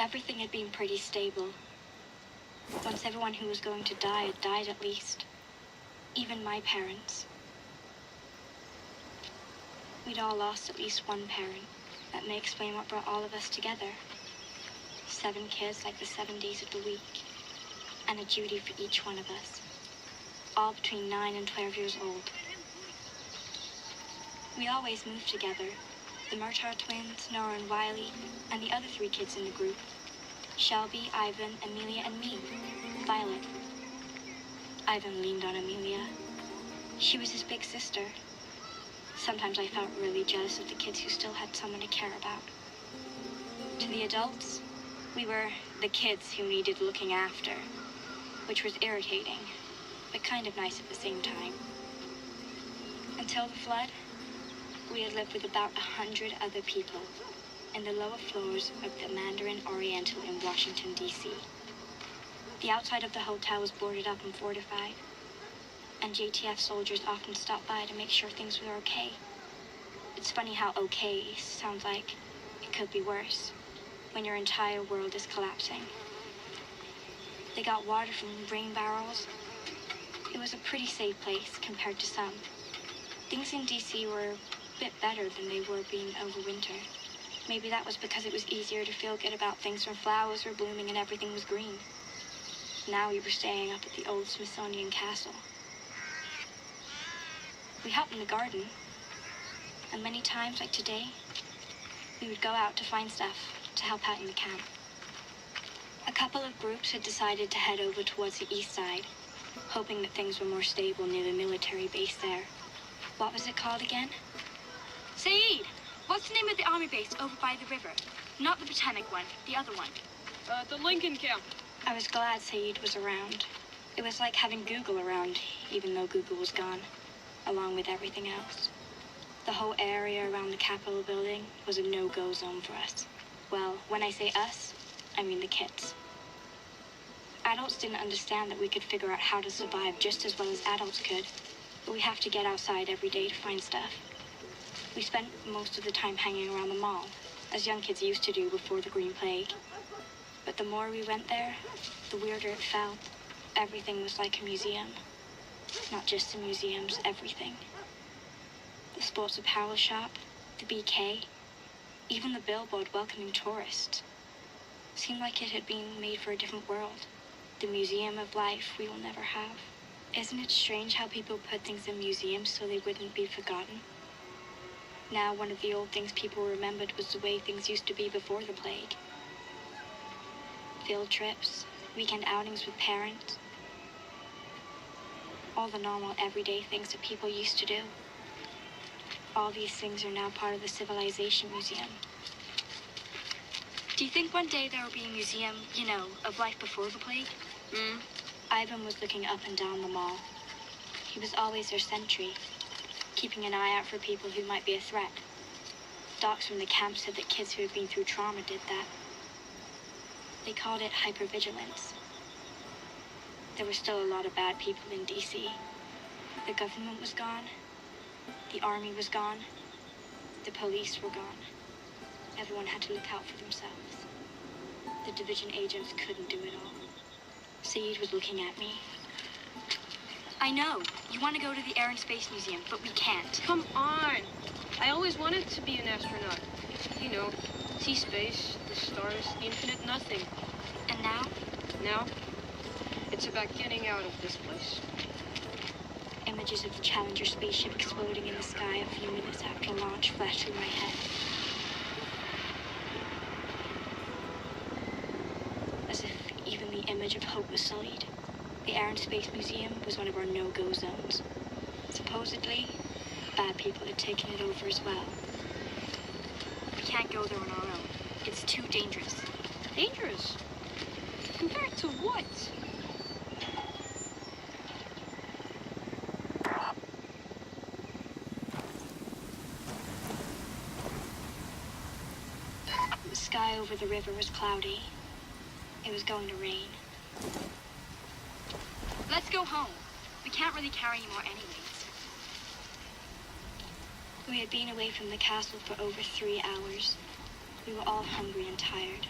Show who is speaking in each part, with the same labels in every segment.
Speaker 1: Everything had been pretty stable. Once everyone who was going to die had died at least. Even my parents. We'd all lost at least one parent. That may explain what brought all of us together. 7 kids like the 7 days of the week. And a duty for each one of us. All between 9 and 12 years old. We always moved together. The Murtaugh twins, Nora and Wiley, and the other 3 kids in the group. Shelby, Ivan, Amelia, and me, Violet. Ivan leaned on Amelia. She was his big sister. Sometimes I felt really jealous of the kids who still had someone to care about. To the adults, we were the kids who needed looking after, which was irritating, but kind of nice at the same time. Until the flood, we had lived with about 100 other people in the lower floors of the Mandarin Oriental in Washington, D.C. The outside of the hotel was boarded up and fortified, and JTF soldiers often stopped by to make sure things were okay. It's funny how okay sounds like it could be worse when your entire world is collapsing. They got water from rain barrels. It was a pretty safe place compared to some. Things in D.C. were a bit better than they were being over winter. Maybe that was because it was easier to feel good about things when flowers were blooming and everything was green. Now we were staying up at the old Smithsonian castle. We helped in the garden, and many times, like today, we would go out to find stuff to help out in the camp. A couple of groups had decided to head over towards the east side, hoping that things were more stable near the military base there. What was it called again? Saeed! What's the name of the army base over by the river? Not the Potomac one, the other one.
Speaker 2: The Lincoln camp.
Speaker 1: I was glad Saeed was around. It was like having Google around, even though Google was gone, along with everything else. The whole area around the Capitol building was a no-go zone for us. Well, when I say us, I mean the kids. Adults didn't understand that we could figure out how to survive just as well as adults could, but we have to get outside every day to find stuff. We spent most of the time hanging around the mall, as young kids used to do before the Green Plague. But the more we went there, the weirder it felt. Everything was like a museum. Not just the museums, everything. The sports apparel shop, the BK, even the billboard welcoming tourists. Seemed like it had been made for a different world. The museum of life we will never have. Isn't it strange how people put things in museums so they wouldn't be forgotten? Now, one of the old things people remembered was the way things used to be before the plague. Field trips, weekend outings with parents. All the normal, everyday things that people used to do. All these things are now part of the Civilization Museum. Do you think one day there will be a museum, of life before the plague? Ivan was looking up and down the mall. He was always their sentry, keeping an eye out for people who might be a threat. Docs from the camp said that kids who had been through trauma did that. They called it hypervigilance. There were still a lot of bad people in D.C. The government was gone. The army was gone. The police were gone. Everyone had to look out for themselves. The division agents couldn't do it all. Saeed was looking at me. I know. You want to go to the Air and Space Museum, but we can't.
Speaker 2: Come on. I always wanted to be an astronaut. See space, the stars, the infinite nothing.
Speaker 1: And now?
Speaker 2: Now, it's about getting out of this place.
Speaker 1: Images of the Challenger spaceship exploding in the sky a few minutes after launch flashed through my head. As if even the image of hope was sullied. The Air and Space Museum was one of our no-go zones. Supposedly, bad people had taken it over as well. We can't go there on our own. It's too dangerous.
Speaker 2: Dangerous? Compared to what?
Speaker 1: The sky over the river was cloudy. It was going to rain. Let's go home. We can't really carry any more anyways. We had been away from the castle for over 3 hours. We were all hungry and tired.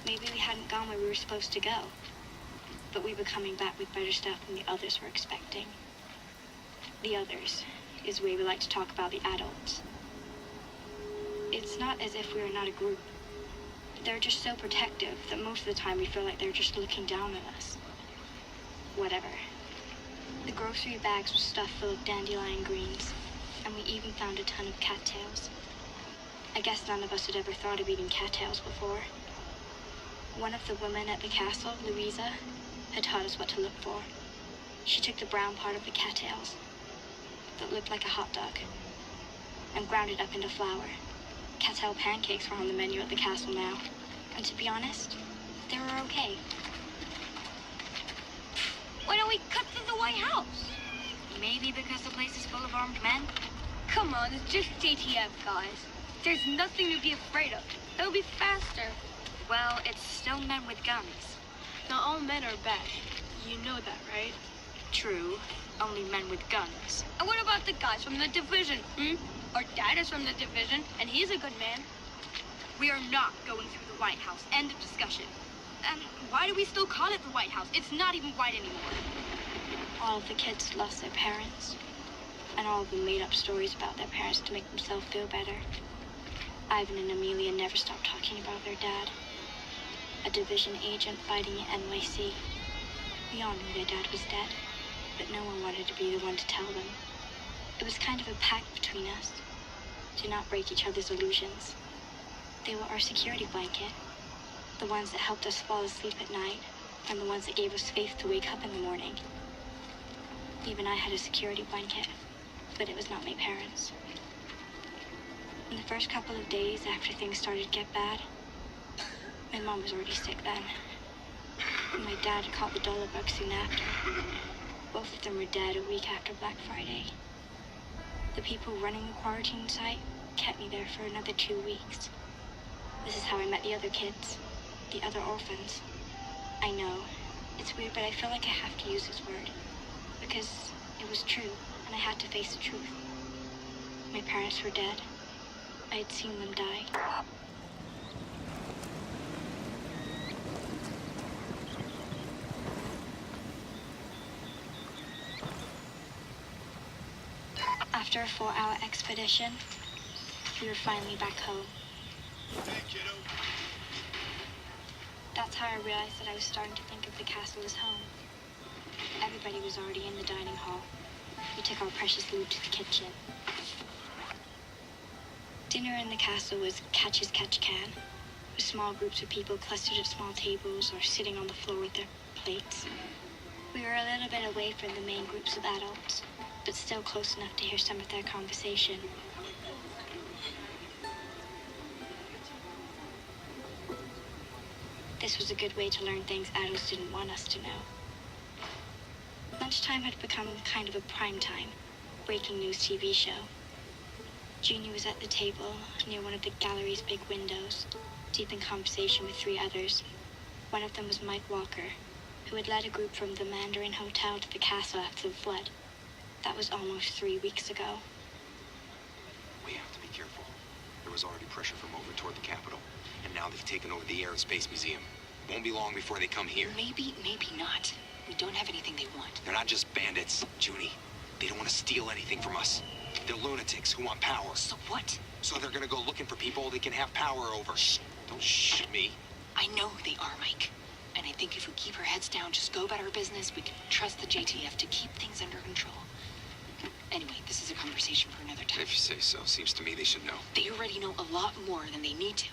Speaker 1: Maybe we hadn't gone where we were supposed to go. But we were coming back with better stuff than the others were expecting. The others is the way we like to talk about the adults. It's not as if we are not a group. They're just so protective that most of the time we feel like they're just looking down on us. Whatever. The grocery bags were stuffed full of dandelion greens, and we even found a ton of cattails. I guess none of us had ever thought of eating cattails before. One of the women at the castle, Louisa, had taught us what to look for. She took the brown part of the cattails that looked like a hot dog and ground it up into flour. Cattail pancakes were on the menu at the castle now, and to be honest, they were okay.
Speaker 2: Why don't we cut through the White House?
Speaker 1: Maybe because the place is full of armed men?
Speaker 2: Come on, it's just JTF, guys. There's nothing to be afraid of. They'll be faster.
Speaker 1: Well, it's still men with guns.
Speaker 2: Not all men are bad. You know that, right?
Speaker 1: True. Only men with guns.
Speaker 2: And what about the guys from the division, Our dad is from the division, and he's a good man.
Speaker 1: We are not going through the White House. End of discussion. And why do we still call it the White House? It's not even white anymore. All of the kids lost their parents. And all of them made up stories about their parents to make themselves feel better. Ivan and Amelia never stopped talking about their dad. A division agent fighting at NYC. We all knew their dad was dead, but no one wanted to be the one to tell them. It was kind of a pact between us, to not break each other's illusions. They were our security blanket, the ones that helped us fall asleep at night, and the ones that gave us faith to wake up in the morning. Even I had a security blanket, but it was not my parents. In the first couple of days after things started to get bad, my mom was already sick then. And my dad had caught the dollar bug soon after. Both of them were dead a week after Black Friday. The people running the quarantine site kept me there for another 2 weeks. This is how I met the other kids, the other orphans. I know, it's weird, but I feel like I have to use this word. Because it was true, and I had to face the truth. My parents were dead. I had seen them die. After a 4-hour expedition, we were finally back home.
Speaker 3: Hey, kiddo.
Speaker 1: That's how I realized that I was starting to think of the castle as home. Everybody was already in the dining hall. We took our precious food to the kitchen. Dinner in the castle was catch as catch can, with small groups of people clustered at small tables or sitting on the floor with their plates. We were a little bit away from the main groups of adults, but still close enough to hear some of their conversation. This was a good way to learn things adults didn't want us to know. Lunchtime had become kind of a primetime, breaking news TV show. Junior was at the table near one of the gallery's big windows, deep in conversation with 3 others. One of them was Mike Walker, who had led a group from the Mandarin Hotel to the castle after the flood. That was almost 3 weeks ago.
Speaker 3: We have to be careful. There was already pressure from over toward the Capitol, and now they've taken over the Air and Space Museum. Won't be long before they come here.
Speaker 4: Maybe not. We don't have anything they want.
Speaker 3: They're not just bandits, Junie. They don't want to steal anything from us. They're lunatics who want power.
Speaker 4: So what?
Speaker 3: So they're gonna go looking for people they can have power over. Shh. Don't shh me.
Speaker 4: I know who they are, Mike. And I think if we keep our heads down, just go about our business, we can trust the JTF to keep things under control. Anyway, this is a conversation for another time.
Speaker 3: If you say so, seems to me they should know.
Speaker 4: They already know a lot more than they need to.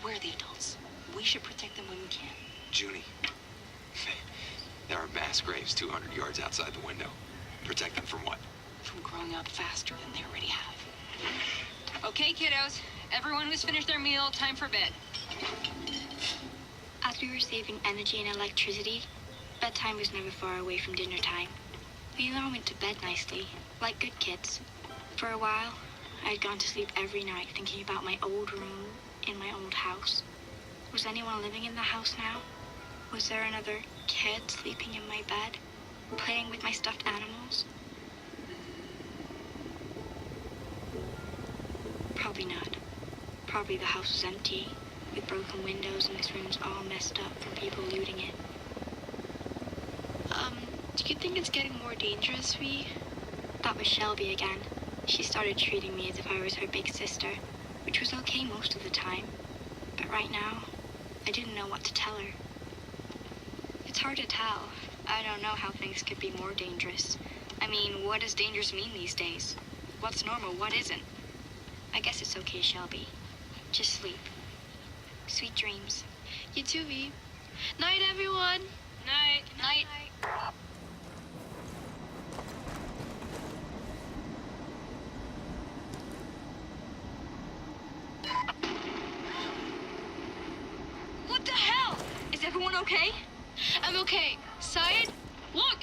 Speaker 4: We're the adults. We should protect them when we can.
Speaker 3: Junie. There are mass graves 200 yards outside the window. Protect them from what?
Speaker 4: From growing up faster than they already have.
Speaker 2: Okay, kiddos. Everyone who's finished their meal, time for bed.
Speaker 1: As we were saving energy and electricity, bedtime was never far away from dinner time. We all went to bed nicely, like good kids. For a while, I had gone to sleep every night thinking about my old room in my old house. Was anyone living in the house now? Was there another kid sleeping in my bed, playing with my stuffed animals? Probably not. Probably the house was empty, with broken windows, and this room's all messed up from people looting it.
Speaker 5: Do you think it's getting more dangerous, Vi?
Speaker 1: That was Shelby again. She started treating me as if I was her big sister, which was okay most of the time. But right now, I didn't know what to tell her. It's hard to tell. I don't know how things could be more dangerous. I mean, what does dangerous mean these days? What's normal, what isn't? I guess it's okay, Shelby. Just sleep. Sweet dreams.
Speaker 5: You too, Vi. Night, everyone.
Speaker 2: Night.
Speaker 5: Night.
Speaker 1: What the hell? Is everyone okay?
Speaker 5: I'm okay. Syed?
Speaker 2: Look!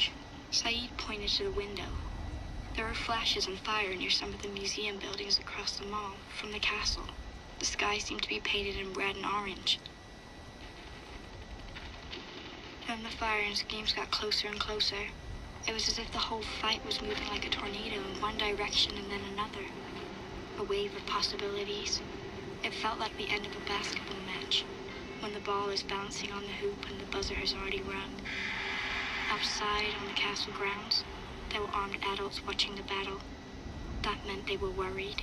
Speaker 1: Saeed pointed to the window. There were flashes and fire near some of the museum buildings across the mall from the castle. The sky seemed to be painted in red and orange. Then the fire and screams got closer and closer. It was as if the whole fight was moving like a tornado in one direction and then another. A wave of possibilities. It felt like the end of a basketball match, when the ball is bouncing on the hoop and the buzzer has already rung. Outside on the castle grounds, there were armed adults watching the battle. That meant they were worried.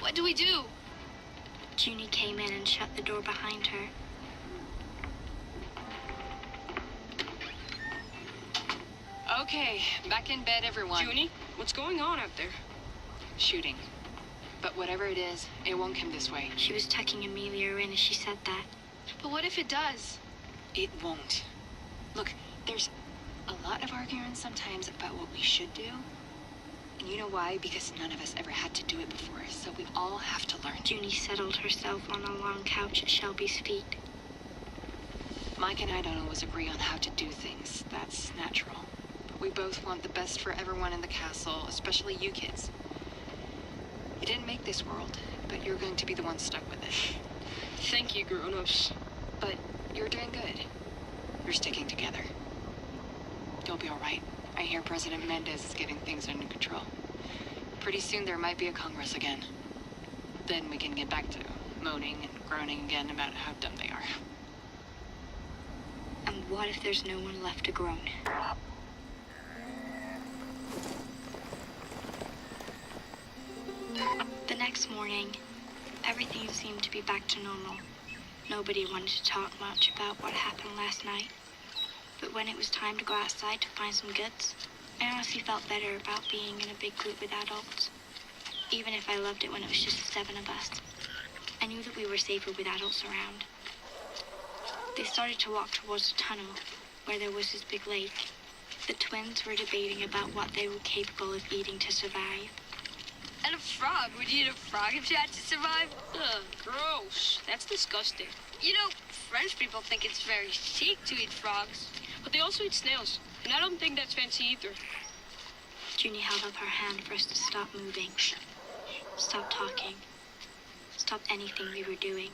Speaker 5: What do we do?
Speaker 1: Junie came in and shut the door behind her.
Speaker 4: Okay, back in bed, everyone.
Speaker 2: Junie, what's going on out there?
Speaker 4: Shooting. But whatever it is, it won't come this way.
Speaker 1: She was tucking Amelia in as she said that.
Speaker 5: But what if it does?
Speaker 4: It won't. Look, there's a lot of arguments sometimes about what we should do. And you know why? Because none of us ever had to do it before, so we all have to learn.
Speaker 1: Junie settled herself on a long couch at Shelby's feet.
Speaker 4: Mike and I don't always agree on how to do things. That's natural. But we both want the best for everyone in the castle, especially you kids. You didn't make this world, but you're going to be the one stuck with it.
Speaker 2: Thank you, grown-ups.
Speaker 4: But you're doing good. You're sticking together. You'll be all right. I hear President Mendez is getting things under control. Pretty soon there might be a Congress again. Then we can get back to moaning and groaning again about how dumb they are.
Speaker 1: And what if there's no one left to groan? The next morning, everything seemed to be back to normal. Nobody wanted to talk much about what happened last night. But when it was time to go outside to find some goods, I honestly felt better about being in a big group with adults. Even if I loved it when it was just 7 of us. I knew that we were safer with adults around. They started to walk towards the tunnel, where there was this big lake. The twins were debating about what they were capable of eating to survive.
Speaker 5: And a frog. Would you eat a frog if you had to survive?
Speaker 2: Ugh, gross. That's disgusting.
Speaker 5: You know, French people think it's very chic to eat frogs.
Speaker 2: But they also eat snails, and I don't think that's fancy either.
Speaker 1: Junie held up her hand for us to stop moving. Stop talking. Stop anything we were doing.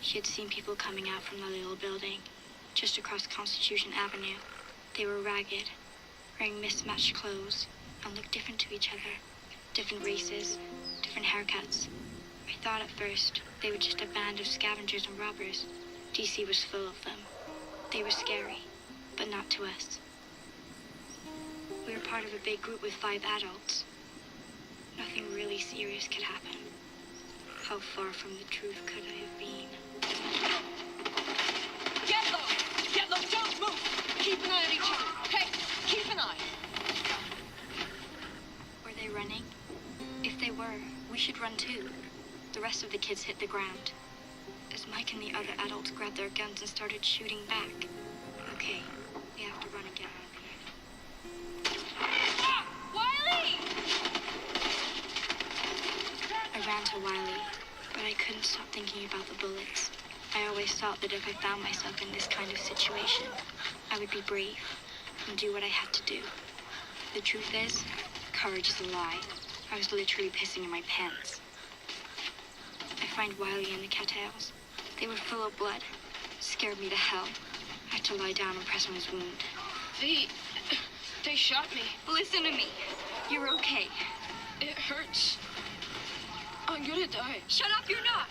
Speaker 1: She had seen people coming out from the little building, just across Constitution Avenue. They were ragged, wearing mismatched clothes, and looked different to each other. Different races, different haircuts. I thought at first they were just a band of scavengers and robbers. DC was full of them. They were scary, but not to us. We were part of a big group with 5 adults. Nothing really serious could happen. How far from the truth could I have been?
Speaker 5: Get low! Get low! Don't move! Keep an eye on each other. Hey, keep an eye.
Speaker 1: Were they running? If they were, we should run too. The rest of the kids hit the ground. As Mike and the other adults grabbed their guns and started shooting back. Okay, we have to run again.
Speaker 5: Ah! Wiley!
Speaker 1: I ran to Wiley, but I couldn't stop thinking about the bullets. I always thought that if I found myself in this kind of situation, I would be brave and do what I had to do. The truth is, courage is a lie. I was literally pissing in my pants. I find Wiley and the cattails. They were full of blood. Scared me to hell. I had to lie down and press on his wound.
Speaker 2: They shot me.
Speaker 1: Listen to me. You're okay.
Speaker 2: It hurts. I'm gonna die.
Speaker 1: Shut up, you're not.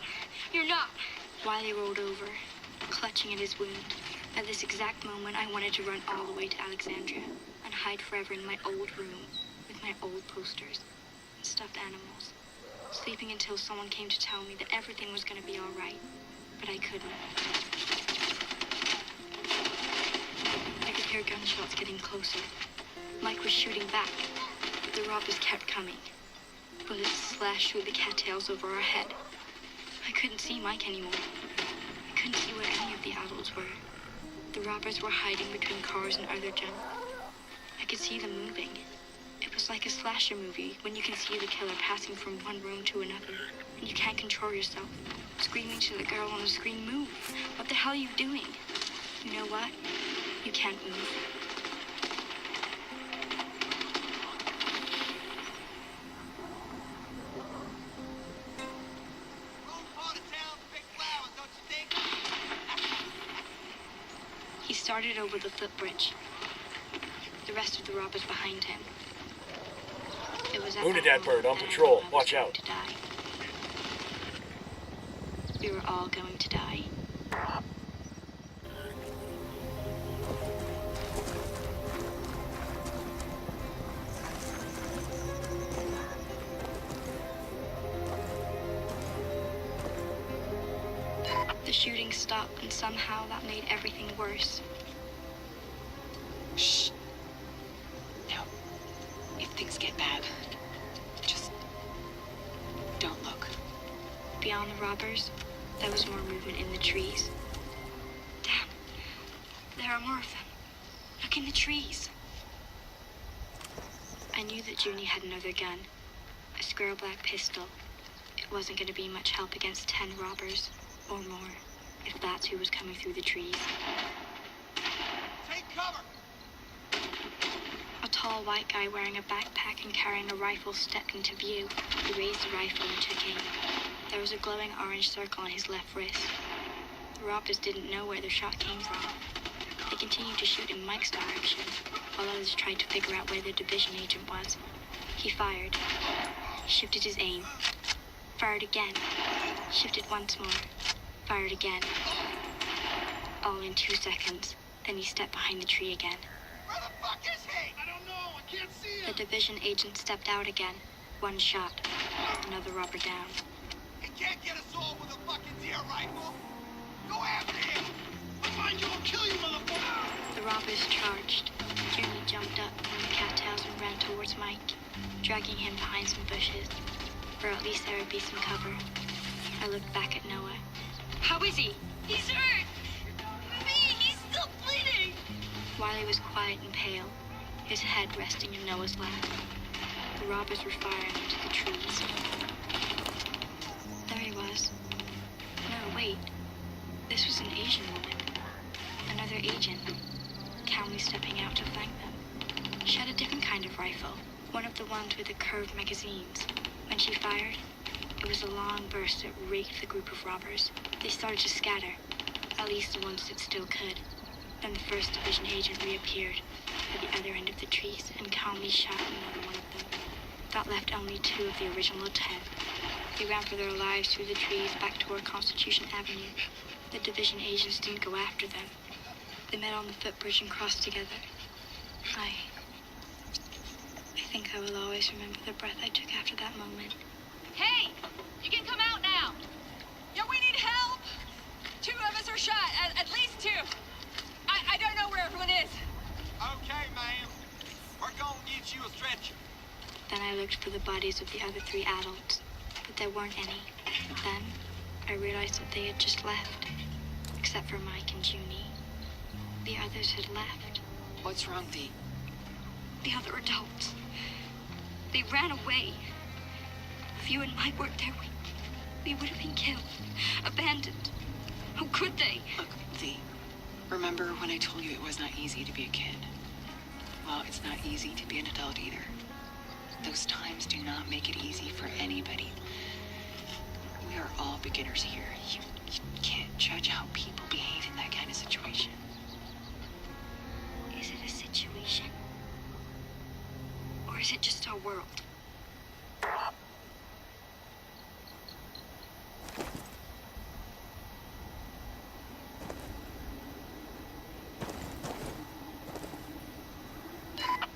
Speaker 1: You're not. Wiley rolled over, clutching at his wound. At this exact moment, I wanted to run all the way to Alexandria and hide forever in my old room with my old posters and stuffed animals, sleeping until someone came to tell me that everything was going to be all right, but I couldn't. I could hear gunshots getting closer. Mike was shooting back, but the robbers kept coming. Bullets slashed through the cattails over our head. I couldn't see Mike anymore. I couldn't see where any of the adults were. The robbers were hiding between cars and other junk. I could see them moving. It was like a slasher movie when you can see the killer passing from one room to another, and you can't control yourself, screaming to the girl on the screen, "Move! What the hell are you doing?" You know what? You can't move. He started over the footbridge. The rest of the robbers behind him. It was at
Speaker 6: Wounded
Speaker 1: that
Speaker 6: that bird on
Speaker 1: moment that I
Speaker 6: patrol.
Speaker 1: knew I was
Speaker 6: Watch
Speaker 1: going
Speaker 6: out.
Speaker 1: to die. We were all going to die. The shooting stopped, and somehow that made everything worse.
Speaker 4: Shh. No. If things get bad, just don't look.
Speaker 1: Beyond the robbers, there was more movement in the trees. Damn. There are more of them. Look in the trees. I knew that Junie had another gun. A square black pistol. It wasn't going to be much help against 10 robbers. Or more, if that's who was coming through the trees.
Speaker 3: Take cover!
Speaker 1: A tall white guy wearing a backpack and carrying a rifle stepped into view. He raised the rifle and took aim. There was a glowing orange circle on his left wrist. The robbers didn't know where the shot came from. They continued to shoot in Mike's direction, while others tried to figure out where the division agent was. He fired, shifted his aim, fired again, shifted once more, fired again. All in 2 seconds. Then he stepped behind the tree again.
Speaker 3: Where the fuck is he? I don't know. I can't see him.
Speaker 1: The division agent stepped out again. One shot. Another robber down.
Speaker 3: He can't get us all with a fucking deer rifle. Go after him. I'll find you. I'll kill you, motherfucker.
Speaker 1: The robbers charged. Junie jumped up from the cattails and ran towards Mike, dragging him behind some bushes, where at least there would be some cover. I looked back at Noah.
Speaker 5: How is he? He's hurt! Me, he's still bleeding!
Speaker 1: Wiley was quiet and pale, his head resting in Noah's lap. The robbers were firing into the trees. There he was. No, wait. This was an Asian woman. Another agent, calmly stepping out to flank them. She had a different kind of rifle, one of the ones with the curved magazines. When she fired, it was a long burst that raked the group of robbers. They started to scatter, at least the ones that still could. Then the first division agent reappeared at the other end of the trees and calmly shot another one of them. That left only 2 of the original 10. They ran for their lives through the trees back toward Constitution Avenue. The division agents didn't go after them. They met on the footbridge and crossed together. I think I will always remember the breath I took after that moment.
Speaker 5: Hey! You can come out now! Yeah, we need help! 2 of us are shot, at least 2. I don't know where everyone is.
Speaker 3: Okay, ma'am. We're gonna get you a stretcher.
Speaker 1: Then I looked for the bodies of the other 3 adults, but there weren't any. Then I realized that they had just left, except for Mike and Junie. The others had left.
Speaker 4: What's wrong, Dee?
Speaker 1: The other adults. They ran away. If you and Mike weren't there, we would have been killed, abandoned. How could they?
Speaker 4: Look, Dee, remember when I told you it was not easy to be a kid? Well, it's not easy to be an adult either. Those times do not make it easy for anybody. We are all beginners here. You can't judge how people behave in that kind of situation.
Speaker 1: Is it a situation? Or is it just our world?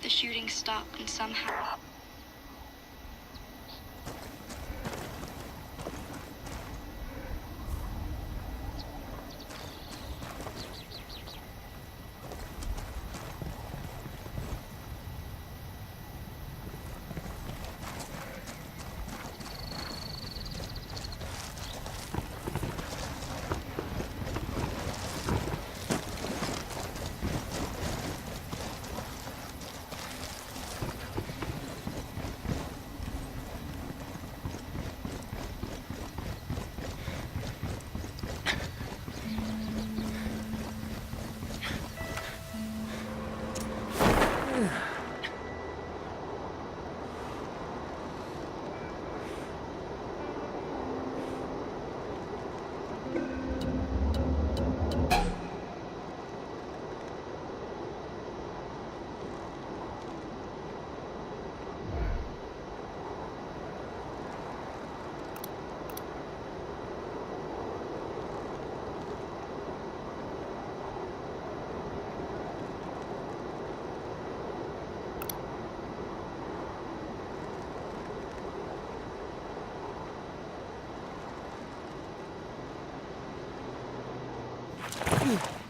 Speaker 1: The shooting stopped and somehow...
Speaker 6: Ugh.